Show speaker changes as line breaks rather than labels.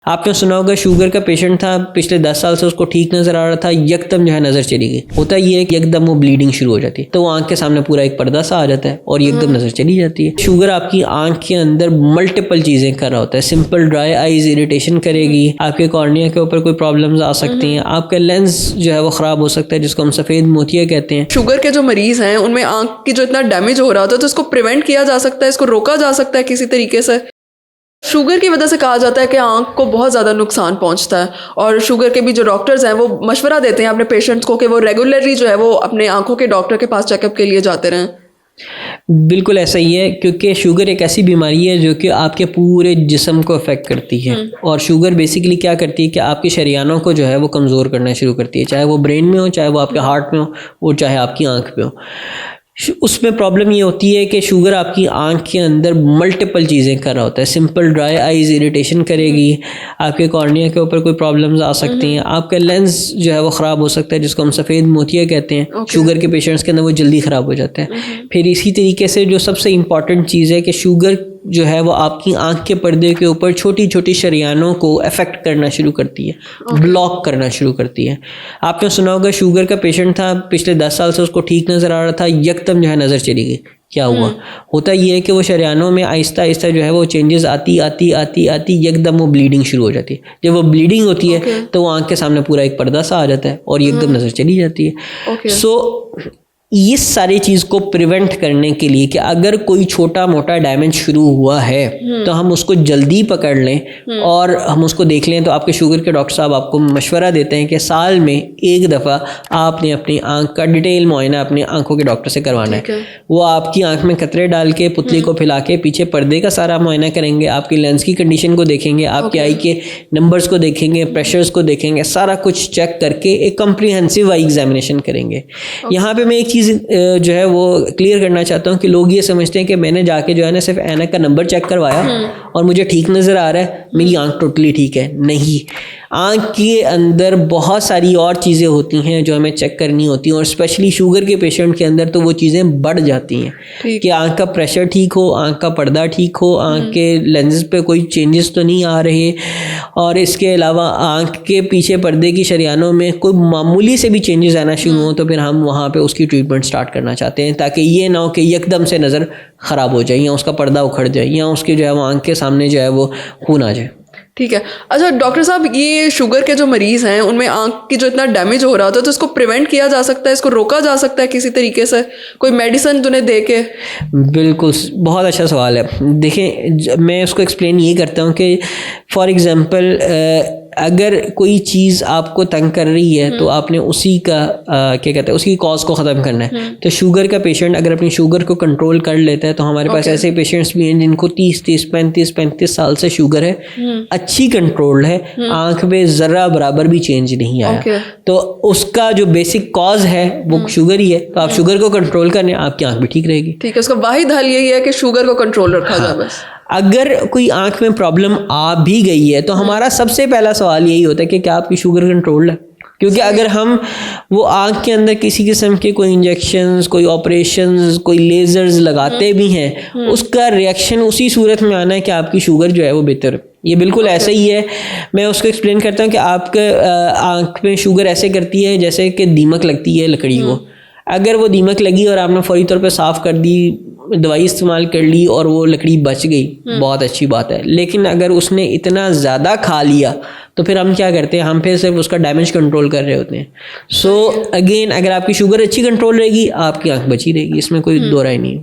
आपने सुना होगा शुगर का पेशेंट था, पिछले 10 साल से उसको ठीक नजर आ रहा था, यकदम जो है नजर चली गई। होता ये है कि एकदम वो ब्लीडिंग शुरू हो जाती है, तो वो आंख के सामने पूरा एक पर्दा सा आ जाता है और एकदम नजर चली जाती है। शुगर आपकी आंख के अंदर मल्टीपल चीजें कर रहा होता है। सिंपल ड्राई आईज इरिटेशन करेगी, आपके कॉर्निया के ऊपर कोई प्रॉब्लम्स आ सकती हैं, आपका लेंस जो है वो खराब हो सकता है, जिसको हम सफेद मोतिया कहते हैं।
शुगर के जो मरीज हैं उनमें आंख की जो इतना डैमेज हो रहा था, तो इसको प्रिवेंट किया जा सकता है, इसको रोका जा सकता है किसी तरीके से। शुगर की वजह से कहा जाता है कि आंख को बहुत ज़्यादा नुकसान पहुंचता है, और शुगर के भी जो डॉक्टर्स हैं वो मशवरा देते हैं अपने पेशेंट्स को कि वो रेगुलरली जो है वो अपने आंखों के डॉक्टर के पास चेकअप के लिए जाते रहें।
बिल्कुल ऐसा ही है, क्योंकि शुगर एक ऐसी बीमारी है जो कि आपके पूरे जिस्म को अफेक्ट करती है। और शुगर बेसिकली क्या करती है कि आपके शरियानों को जो है वो कमज़ोर करना शुरू करती है, चाहे वो ब्रेन में हो, चाहे वो आपके हार्ट में हो, और चाहे आपकी आंख में हो। उसमें प्रॉब्लम ये होती है कि शुगर आपकी आंख के अंदर मल्टीपल चीज़ें कर रहा होता है। सिंपल ड्राई आईज इरिटेशन करेगी, आपके कॉर्निया के ऊपर कोई प्रॉब्लम्स आ सकती हैं, आपका लेंस जो है वो ख़राब हो सकता है, जिसको हम सफ़ेद मोतिया कहते हैं। शुगर के पेशेंट्स के अंदर वो जल्दी ख़राब हो जाता है। फिर इसी तरीके से जो सबसे इम्पॉर्टेंट चीज़ है कि शुगर जो है वो आपकी आंख के पर्दे के ऊपर छोटी छोटी शरियानों को अफेक्ट करना शुरू करती है, ब्लॉक करना शुरू करती है। आपने सुना होगा शुगर का पेशेंट था, पिछले 10 साल से उसको ठीक नज़र आ रहा था, यकदम जो है नज़र चली गई। क्या हुआ? होता ये है कि वो शरियानों में आहिस्ता आहिस्ता जो है वो चेंजेस आती आती आती आती यकदम वो ब्लीडिंग शुरू हो जाती है। जब वो ब्लीडिंग होती है तो वो आंख के सामने पूरा एक पर्दा सा आ जाता है और एकदम नज़र चली जाती है। सो इस सारी चीज़ को प्रिवेंट करने के लिए कि अगर कोई छोटा मोटा डैमेज शुरू हुआ है तो हम उसको जल्दी पकड़ लें और हम उसको देख लें, तो आपके शुगर के डॉक्टर साहब आपको मशवरा देते हैं कि साल में एक दफ़ा आपने अपनी आंख का डिटेल मुआयना अपनी आंखों के डॉक्टर से करवाना है। वो आपकी आंख में कतरे डाल के पुतली को फैला के पीछे पर्दे का सारा मुआयना करेंगे, आपकी लेंस की कंडीशन को देखेंगे, आपकी आई के नंबर्स को देखेंगे, प्रेशर्स को देखेंगे, सारा कुछ चेक करके एक कम्प्रीहेंसिव आई एग्जामिनेशन करेंगे। यहाँ पे मैं एक जो है वो क्लियर करना चाहता हूँ कि लोग ये समझते हैं कि मैंने जाके जो है ना सिर्फ ऐनक का नंबर चेक करवाया और मुझे ठीक नज़र आ रहा है, मेरी आंख टोटली ठीक है। नहीं, आंख के अंदर बहुत सारी और चीज़ें होती हैं जो हमें चेक करनी होती हैं, और स्पेशली शुगर के पेशेंट के अंदर तो वो चीज़ें बढ़ जाती हैं कि आंख का प्रेशर ठीक हो, आंख का पर्दा ठीक हो, आंख के लेंस पे कोई चेंजेस तो नहीं आ रहे, और इसके अलावा आंख के पीछे पर्दे की शरियानों में कोई मामूली से भी चेंजेस आना शुरू हो तो फिर हम वहाँ पे उसकी ट्रीटमेंट स्टार्ट करना चाहते हैं, ताकि ये ना हो कि एकदम से नज़र ख़राब हो जाए या उसका पर्दा उखड़ जाए या उसके जो है वो आंख के सामने जो है वो खून आ जाए।
ठीक है। अच्छा डॉक्टर साहब, ये शुगर के जो मरीज़ हैं उनमें आंख की जो इतना डैमेज हो रहा था, तो इसको प्रिवेंट किया जा सकता है, इसको रोका जा सकता है किसी तरीके से, कोई मेडिसिन उन्हें दे के?
बिल्कुल, बहुत अच्छा सवाल है। देखिए, मैं उसको एक्सप्लेन ये करता हूँ कि फॉर एग्ज़ाम्पल अगर कोई चीज़ आपको तंग कर रही है तो आपने उसी का क्या कहते हैं उसकी कॉज को ख़त्म करना है। तो शुगर का पेशेंट अगर अपनी शुगर को कंट्रोल कर लेता है, तो हमारे पास ऐसे पेशेंट्स भी हैं जिनको 30 35 साल से शुगर है, अच्छी कंट्रोल है, आंख में ज़रा बराबर भी चेंज नहीं आया। तो उसका जो बेसिक कॉज है वो शुगर ही है, तो आप शुगर को कंट्रोल करें, आपकी आंख भी ठीक रहेगी।
ठीक है, उसका वाहिद हल यही है कि शुगर को कंट्रोल रखा जाए बस।
अगर कोई आंख में प्रॉब्लम आ भी गई है तो हमारा सबसे पहला सवाल यही होता है कि क्या आपकी शुगर कंट्रोल है, क्योंकि अगर हम वो आंख के अंदर किसी किस्म के कोई इंजेक्शंस, कोई ऑपरेशंस, कोई लेजर्स लगाते भी हैं, उसका रिएक्शन उसी सूरत में आना है कि आपकी शुगर जो है वो बेहतर है। ये बिल्कुल ऐसा ही है। मैं उसको एक्सप्लेन करता हूँ कि आपके आंख में शुगर ऐसे करती है जैसे कि दीमक लगती है लकड़ी को। अगर वो दीमक लगी और आपने फौरी तौर पे साफ़ कर दी, दवाई इस्तेमाल कर ली और वो लकड़ी बच गई, बहुत अच्छी बात है। लेकिन अगर उसने इतना ज़्यादा खा लिया तो फिर हम क्या करते हैं, हम फिर सिर्फ उसका डैमेज कंट्रोल कर रहे होते हैं। सो अगेन, अगर आपकी शुगर अच्छी कंट्रोल रहेगी, आपकी आंख बची रहेगी, इसमें कोई दो राय नहीं है।